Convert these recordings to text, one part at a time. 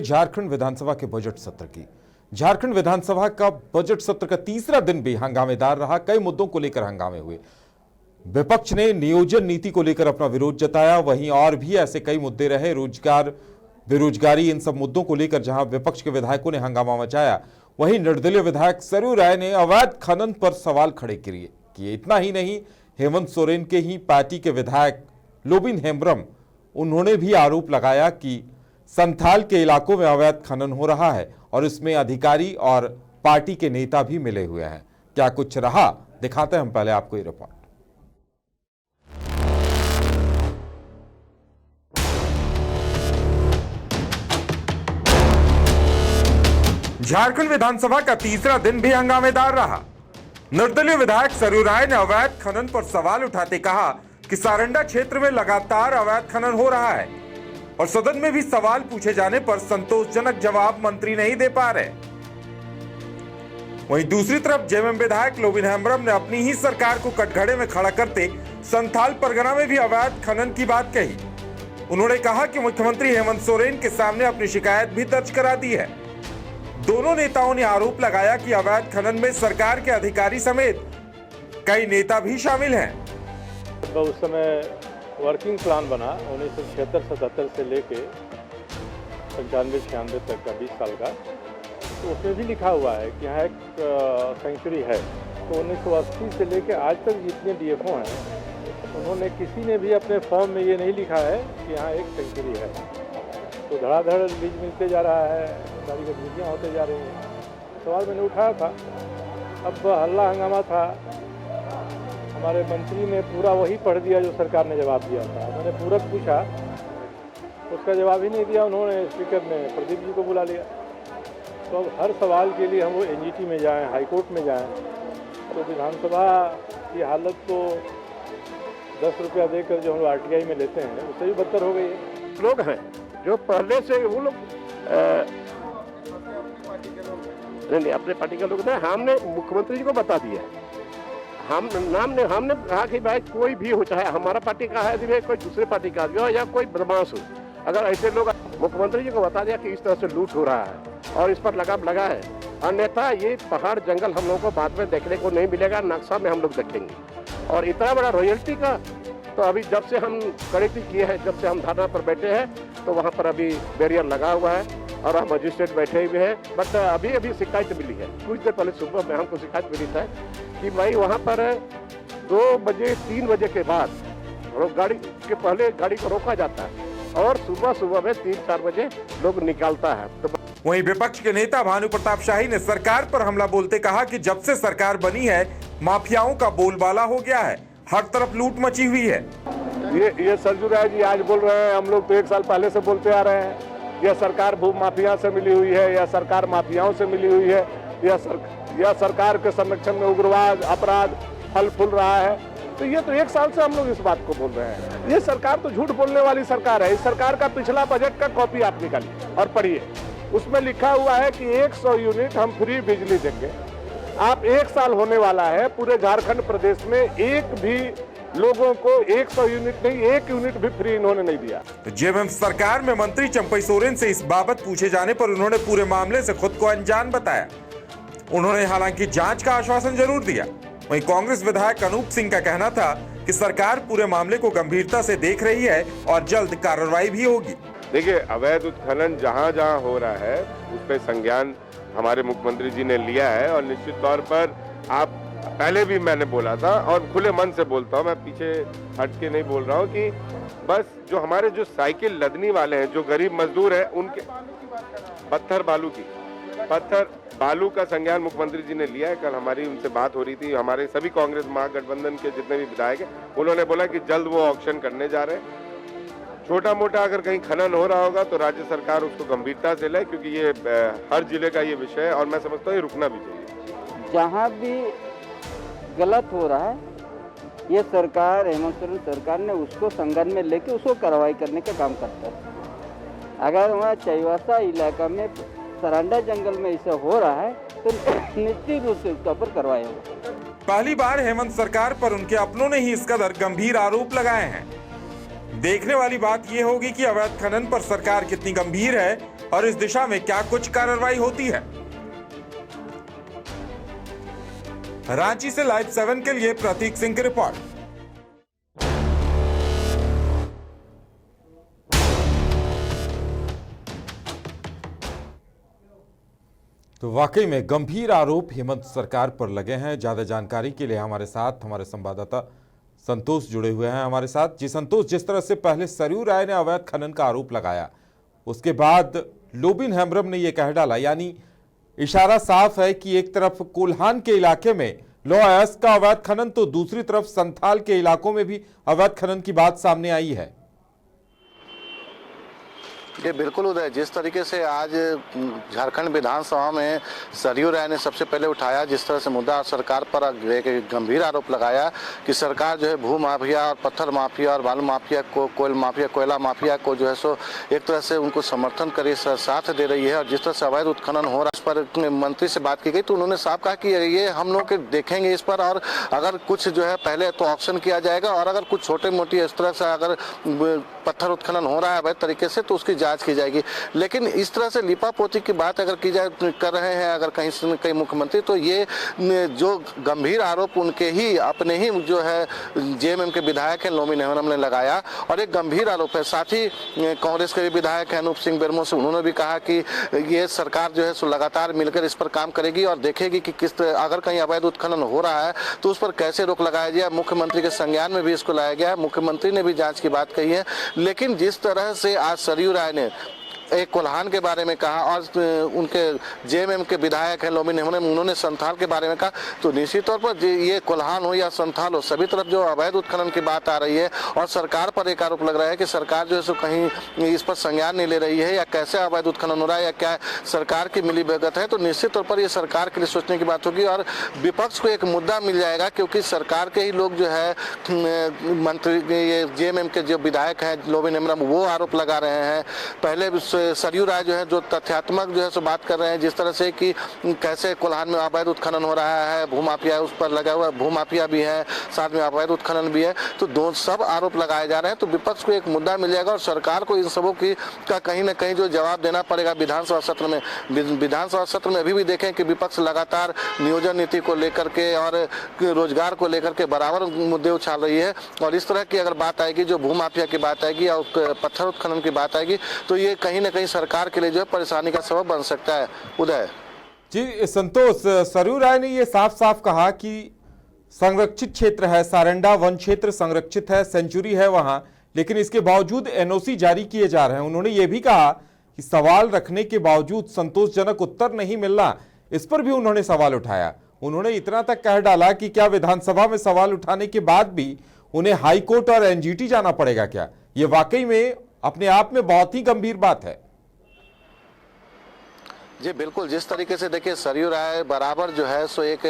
झारखंड विधानसभा के बजट सत्र की झारखंड विधानसभा का बजट सत्र का तीसरा दिन भी हंगामेदार रहा। कई मुद्दों को लेकर हंगामे हुए। विपक्ष ने नियोजन नीति को लेकर अपना विरोध जताया, वहीं और भी ऐसे कई मुद्दे रहे। रोजगार, बेरोजगारी, इन सब मुद्दों को लेकर जहां विपक्ष के विधायकों ने हंगामा मचाया, वहीं निर्दलीय विधायक सरयू राय ने अवैध खनन पर सवाल खड़े किए। इतना ही नहीं, हेमंत सोरेन के ही पार्टी के विधायक लोबिन हेम्ब्रम, उन्होंने भी आरोप लगाया कि संथाल के इलाकों में अवैध खनन हो रहा है और इसमें अधिकारी और पार्टी के नेता भी मिले हुए हैं। क्या कुछ रहा, दिखाते हैं हम पहले आपको ये रिपोर्ट। झारखंड विधानसभा का तीसरा दिन भी हंगामेदार रहा। निर्दलीय विधायक सरयू राय ने अवैध खनन पर सवाल उठाते कहा कि सारंडा क्षेत्र में लगातार अवैध खनन हो रहा है और सदन में भी सवाल पूछे जाने पर संतोषजनक जवाब मंत्री नहीं दे पा रहे। वहीं दूसरी तरफ जेएमएम विधायक लोबिन हेम्ब्रम ने अपनी ही सरकार को कटघरे में खड़ा करते संथाल परगना में भी अवैध खनन की बात कही। उन्होंने कहा कि मुख्यमंत्री हेमंत सोरेन के सामने अपनी शिकायत भी दर्ज करा दी है। दोनों नेताओं ने आरोप लगाया कि अवैध खनन में सरकार के अधिकारी समेत कई नेता भी शामिल हैं। उस समय वर्किंग प्लान बना 1976-77 से लेके 95-96 तक का 20 साल का, तो उसमें भी लिखा हुआ है कि यहाँ एक सेंचुरी है। तो 1980 से लेके आज तक जितने डीएफओ हैं, उन्होंने किसी ने भी अपने फॉर्म में ये नहीं लिखा है कि यहाँ एक सेंचुरी है। तो धड़ाधड़ लीज मिलते जा रहा है, सारी गतिविधियाँ होते जा रही हैं। सवाल मैंने उठाया था, अब हल्ला हंगामा था। हमारे मंत्री ने पूरा वही पढ़ दिया जो सरकार ने जवाब दिया था। मैंने पूरक पूछा, उसका जवाब ही नहीं दिया। उन्होंने स्पीकर ने प्रदीप जी को बुला लिया। तो अब हर सवाल के लिए हम वो एनजीटी में जाएं, हाईकोर्ट में जाएं, तो विधानसभा की हालत तो 10 रुपया देकर जो हम लोग आरटीआई में लेते हैं, उससे भी बदतर हो गई है। लोग हैं जो पहले से वो लोग नहीं अपने पार्टी के लोग थे। हमने मुख्यमंत्री जी को बता दिया, हमने कहा कि भाई कोई भी हो, चाहे हमारा पार्टी का है भाई कोई दूसरे पार्टी का हो या कोई बदमाश हो, अगर ऐसे लोग, मुख्यमंत्री जी को बता दिया कि इस तरह से लूट हो रहा है और इस पर लगाम लगा है, अन्यथा ये पहाड़ जंगल हम लोगों को बाद में देखने को नहीं मिलेगा, नक्शा में हम लोग देखेंगे। और इतना बड़ा रॉयल्टी का, तो अभी जब से हम कड़ेती किए हैं, जब से हम धरना पर बैठे हैं, तो वहाँ पर अभी बैरियर लगा हुआ है और हम मजिस्ट्रेट बैठे हुए हैं। बट अभी शिकायत मिली है, कुछ देर पहले सुबह में हमको शिकायत मिली था कि भाई वहाँ पर 2 बजे 3 बजे के बाद गाड़ी के पहले गाड़ी को रोका जाता है और सुबह में 3-4 बजे लोग निकालता है। तो वहीं विपक्ष के नेता भानु प्रताप शाही ने सरकार पर हमला बोलते कहा कि जब से सरकार बनी है, माफियाओं का बोलबाला हो गया है, हर तरफ लूट मची हुई है। ये सरयू राय जी आज बोल रहे हैं, हम लोग तो 1 साल पहले से बोलते आ रहे हैं, यह सरकार भू माफिया से मिली हुई है, यह सरकार माफियाओं से मिली हुई है, यह सरकार के संरक्षण में उग्रवाद अपराध फल फूल रहा है। तो ये तो 1 साल से हम लोग इस बात को बोल रहे हैं। ये सरकार तो झूठ बोलने वाली सरकार है। इस सरकार का पिछला बजट का कॉपी आप निकालिए और पढ़िए, उसमें लिखा हुआ है कि 100 यूनिट हम फ्री बिजली देंगे। आप 1 साल होने वाला है, पूरे झारखंड प्रदेश में एक भी लोगों को 100 यूनिट नहीं, 1 यूनिट भी फ्री इन्होंने नहीं दिया। जेएमएम सरकार में मंत्री चंपई सोरेन से इस बाबत पूछे जाने पर उन्होंने पूरे मामले से खुद को अनजान बताया। उन्होंने हालांकि जांच का आश्वासन जरूर दिया। वहीं कांग्रेस विधायक अनूप सिंह का कहना था कि सरकार पूरे मामले को गंभीरता से देख रही है और जल्द कार्रवाई भी होगी। देखिए, अवैध उत्खनन जहाँ जहाँ हो रहा है उस पर संज्ञान हमारे मुख्यमंत्री जी ने लिया है और निश्चित तौर पर, आप पहले भी मैंने बोला था और खुले मन से बोलता हूँ, मैं पीछे हट के नहीं बोल रहा हूँ कि बस जो हमारे जो साइकिल लदनी वाले हैं, जो गरीब मजदूर हैं, उनके पत्थर बालू का संज्ञान मुख्यमंत्री जी ने लिया है। कल हमारी उनसे बात हो रही थी, हमारे सभी कांग्रेस महागठबंधन के जितने भी विधायक हैं, उन्होंने बोला कि जल्द वो ऑक्शन करने जा रहे हैं। छोटा मोटा अगर कहीं खनन हो रहा होगा तो राज्य सरकार उसको गंभीरता से ले, क्योंकि ये हर जिले का ये विषय है और मैं समझता हूँ ये रुकना भी चाहिए। जहाँ भी गलत हो रहा है, ये सरकार, हेमंत सोरेन सरकार ने उसको संज्ञान में लेके उसको कार्रवाई करने का काम करता है। अगर वहाँ चैवासा इलाका में सरांडा जंगल में ऐसा हो रहा है तो निश्चित रूप से उसके ऊपर कार्रवाई होगी। पहली बार हेमंत सरकार पर उनके अपनों ने ही इस कदर गंभीर आरोप लगाए हैं। देखने वाली बात यह होगी कि अवैध खनन पर सरकार कितनी गंभीर है और इस दिशा में क्या कुछ कार्रवाई होती है? रांची से लाइव 7 के लिए प्रतीक सिंह की रिपोर्ट। तो वाकई में गंभीर आरोप हेमंत सरकार पर लगे हैं। ज्यादा जानकारी के लिए हमारे साथ हमारे संवाददाता संतोष जुड़े हुए हैं हमारे साथ। जी संतोष, जिस तरह से पहले सरयू राय ने अवैध खनन का आरोप लगाया, उसके बाद लोबिन हेम्ब्रम ने यह कह डाला, यानी इशारा साफ है कि एक तरफ कोल्हान के इलाके में लौह का अवैध खनन, तो दूसरी तरफ संथाल के इलाकों में भी अवैध खनन की बात सामने आई है। ये बिल्कुल उदय, जिस तरीके से आज झारखंड विधानसभा में सरयू राय ने सबसे पहले उठाया, जिस तरह से मुद्दा सरकार पर एक गंभीर आरोप लगाया कि सरकार जो है भू माफिया और पत्थर माफिया और बालू माफिया को, कोयला माफिया को जो है सो एक तरह से उनको समर्थन करे साथ दे रही है। और जिस तरह से अवैध उत्खनन हो रहा है, इस पर मंत्री से बात की गई तो उन्होंने साफ कहा कि ये हम लोग देखेंगे इस पर, और अगर कुछ जो है पहले तो ऑप्शन किया जाएगा, और अगर कुछ छोटे मोटी इस तरह से अगर पत्थर उत्खनन हो रहा है अवैध तरीके से तो उसकी जांच की जाएगी। लेकिन इस तरह से लिपापोती की बात अगर की जाए कर रहे हैं अगर कहीं मुख्यमंत्री, तो ये जो गंभीर आरोप उनके ही अपने ही जो है जेएमएम के विधायक हैं लोबिन हेम्ब्रम ने लगाया, और एक गंभीर आरोप है। साथ ही कांग्रेस के भी विधायक हैं अनूप सिंह बेरमो से, उन्होंने भी कहा कि ये सरकार जो है सो लगातार मिलकर इस पर काम करेगी और देखेगी कि किस अगर कहीं अवैध उत्खनन हो रहा है तो उस पर कैसे रोक लगाया जाए। मुख्यमंत्री के संज्ञान में भी इसको लाया गया है, मुख्यमंत्री ने भी जांच की बात कही है। लेकिन जिस तरह से आज सरयू राय ने एक कोल्हान के बारे में कहा और उनके जेएमएम के विधायक हैं लोबिन हेम्ब्रम, उन्होंने संथाल के बारे में कहा, तो निश्चित तौर पर ये कोल्हान हो या संथाल हो, सभी तरफ जो अवैध उत्खनन की बात आ रही है और सरकार पर एक आरोप लग रहा है कि सरकार जो है सो कहीं इस पर संज्ञान नहीं ले रही है, या कैसे अवैध उत्खनन हो रहा है, या क्या सरकार की मिलीभगत है। तो निश्चित तौर पर ये सरकार के लिए सोचने की बात होगी और विपक्ष को एक मुद्दा मिल जाएगा, क्योंकि सरकार के ही लोग जो है मंत्री ये जेएमएम के जो विधायक हैं लोबिन हेम्ब्रम, वो आरोप लगा रहे हैं। पहले सरयू राय जो है जो तथ्यात्मक जो है सो बात कर रहे हैं, जिस तरह से कि कैसे कोल्हान में अवैध उत्खनन हो रहा है, भूमाफिया उस पर लगा हुआ, भूमाफिया भी है, साथ में अवैध उत्खनन भी है, तो दो सब आरोप लगाए जा रहे हैं। तो विपक्ष को एक मुद्दा मिल जाएगा और सरकार को इन सबों की का कहीं ना कहीं जो जवाब देना पड़ेगा विधानसभा सत्र में। विधानसभा सत्र में अभी भी देखें कि विपक्ष लगातार नियोजन नीति को लेकर के और रोजगार को लेकर के बराबर मुद्दे उछाल रही है, और इस तरह की अगर बात आएगी, जो भूमाफिया की बात आएगी और पत्थर उत्खनन की बात आएगी, तो ये कहीं ना कहीं सरकार के लिए जो है परेशानी का सबब बन सकता है। उदय जी संतोष, सरयू राय ने यह साफ साफ कहा कि संरक्षित क्षेत्र है, सारंडा वन क्षेत्र संरक्षित है, सेंचुरी है वहां, लेकिन इसके बावजूद एनओसी जारी किए जा रहे हैं। उन्होंने यह भी कहा कि सवाल रखने के बावजूद संतोषजनक उत्तर नहीं मिलना, इस पर भी उन्होंने सवाल उठाया। उन्होंने इतना तक कह डाला कि क्या विधानसभा में सवाल उठाने के बाद भी उन्हें हाईकोर्ट और एनजीटी जाना पड़ेगा क्या? ये वाकई में अपने आप में बहुत ही गंभीर बात है। जी बिल्कुल, जिस तरीके से देखिए सरयू राय बराबर जो है सो एक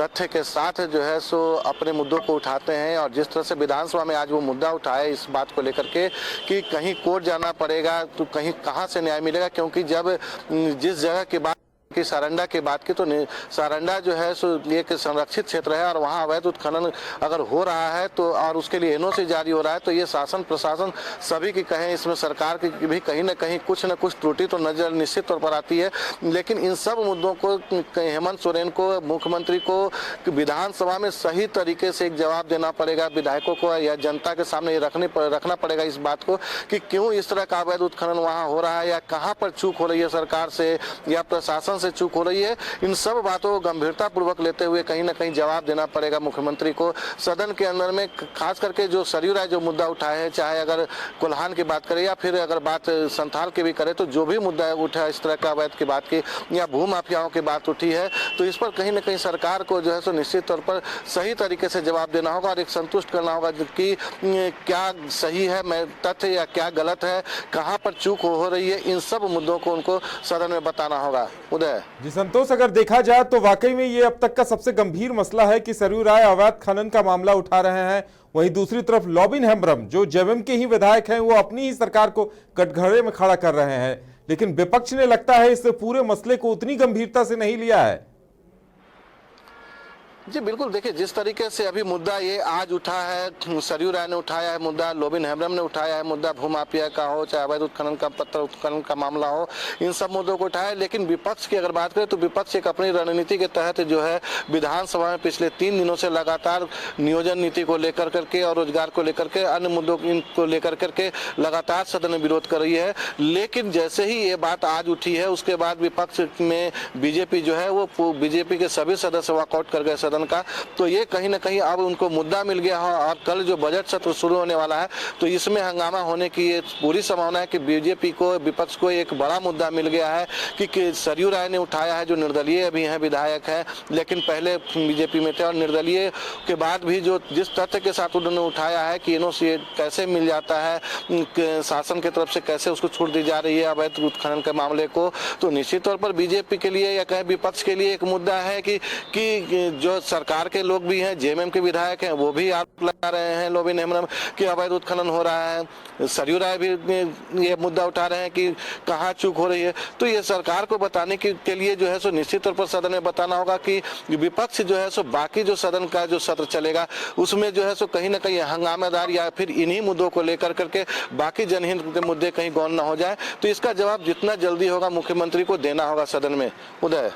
तथ्य के साथ जो है सो अपने मुद्दों को उठाते हैं, और जिस तरह से विधानसभा में आज वो मुद्दा उठाए इस बात को लेकर के कि कहीं कोर्ट जाना पड़ेगा तो कहीं कहाँ से न्याय मिलेगा, क्योंकि जब जिस जगह की बात कि सारंडा की बात की तो सारंडा जो है सो एक संरक्षित क्षेत्र है और वहाँ अवैध उत्खनन अगर हो रहा है तो और उसके लिए एनओसी जारी हो रहा है, तो ये शासन प्रशासन सभी की कहें इसमें सरकार की भी कहीं ना कहीं कुछ न कुछ त्रुटि तो नजर निश्चित तौर पर आती है। लेकिन इन सब मुद्दों को हेमंत सोरेन को, मुख्यमंत्री को विधानसभा में सही तरीके से एक जवाब देना पड़ेगा, विधायकों को या जनता के सामने ये रखना पड़ेगा इस बात को कि क्यों इस तरह का अवैध उत्खनन वहाँ हो रहा है, या कहाँ पर चूक हो रही है सरकार से या प्रशासन से चूक हो रही है। इन सब बातों को गंभीरता पूर्वक लेते हुए कहीं ना कहीं जवाब देना पड़ेगा मुख्यमंत्री को सदन के अंदर में। खास करके जो सरयू राय जो मुद्दा उठाए है, चाहे अगर कोल्हान की बात करें या फिर अगर बात संथाल की भी करे, तो जो भी मुद्दा उठा इस तरह का अवैध की बात की या भू माफियाओं की बात उठी है, तो इस पर कहीं ना कहीं सरकार को जो है सो निश्चित तौर पर सही तरीके से जवाब देना होगा और एक संतुष्ट करना होगा कि क्या सही है तथ्य या क्या गलत है, कहाँ पर चूक हो रही है, इन सब मुद्दों को उनको सदन में बताना होगा। उदय जी संतोष, अगर देखा जाए तो वाकई में ये अब तक का सबसे गंभीर मसला है कि सरयू राय अवैध खनन का मामला उठा रहे हैं, वहीं दूसरी तरफ लोबिन हेम्ब्रम जो जेएमएम के ही विधायक हैं वो अपनी ही सरकार को कटघरे में खड़ा कर रहे हैं, लेकिन विपक्ष ने लगता है इस पूरे मसले को उतनी गंभीरता से नहीं लिया है। जी बिल्कुल, देखिए जिस तरीके से अभी मुद्दा ये आज उठा है, सरयू राय ने उठाया है मुद्दा, लोबिन हेम्ब्रम ने उठाया है मुद्दा, भूमाफिया का हो चाहे अवैध उत्खनन का, पत्थर उत्खनन का मामला हो, इन सब मुद्दों को उठाया। लेकिन विपक्ष की अगर बात करें तो विपक्ष एक अपनी रणनीति के तहत जो है विधानसभा में पिछले 3 दिनों से लगातार नियोजन नीति को लेकर करके और रोजगार को लेकर के अन्य मुद्दों को लेकर करके लगातार सदन में विरोध कर रही है। लेकिन जैसे ही ये बात आज उठी है उसके बाद विपक्ष में बीजेपी जो है वो बीजेपी के सभी सदस्य वॉकआउट कर गए सदन का। तो ये कहीं ना कहीं अब उनको मुद्दा मिल गया है और कल जो बजट सत्र शुरू होने वाला है तो इसमें हंगामा होने की ये पूरी संभावना है कि बीजेपी को, विपक्ष को एक बड़ा मुद्दा मिल गया है कि सरयू राय ने उठाया है, जो निर्दलीय अभी हैं, विधायक है, लेकिन पहले बीजेपी में थे और निर्दलीय के बाद भी जो जिस तथ्य के साथ उन्होंने उठाया है कि एनओसी कैसे मिल जाता है, शासन की तरफ से कैसे उसको छूट दी जा रही है अवैध उत्खनन के मामले को, तो निश्चित तौर पर बीजेपी के लिए या कहे विपक्ष के लिए एक मुद्दा है कि जो सरकार के लोग भी हैं, जेएमएम के विधायक हैं, वो भी आरोप लगा रहे हैं लोबिन हेम्ब्रम कि अवैध उत्खनन हो रहा है। सरयू राय भी ये मुद्दा उठा रहे हैं कि कहाँ चूक हो रही है। तो ये सरकार को बताने के लिए जो है सो निश्चित तौर पर सदन में बताना होगा कि विपक्ष जो है सो बाकी जो सदन का जो सत्र चलेगा उसमें जो है सो कहीं ना कहीं हंगामेदार या फिर इन्हीं मुद्दों को लेकर करके बाकी जनहित के मुद्दे कहीं गौन न हो जाए। तो इसका जवाब जितना जल्दी होगा मुख्यमंत्री को देना होगा सदन में। उदय।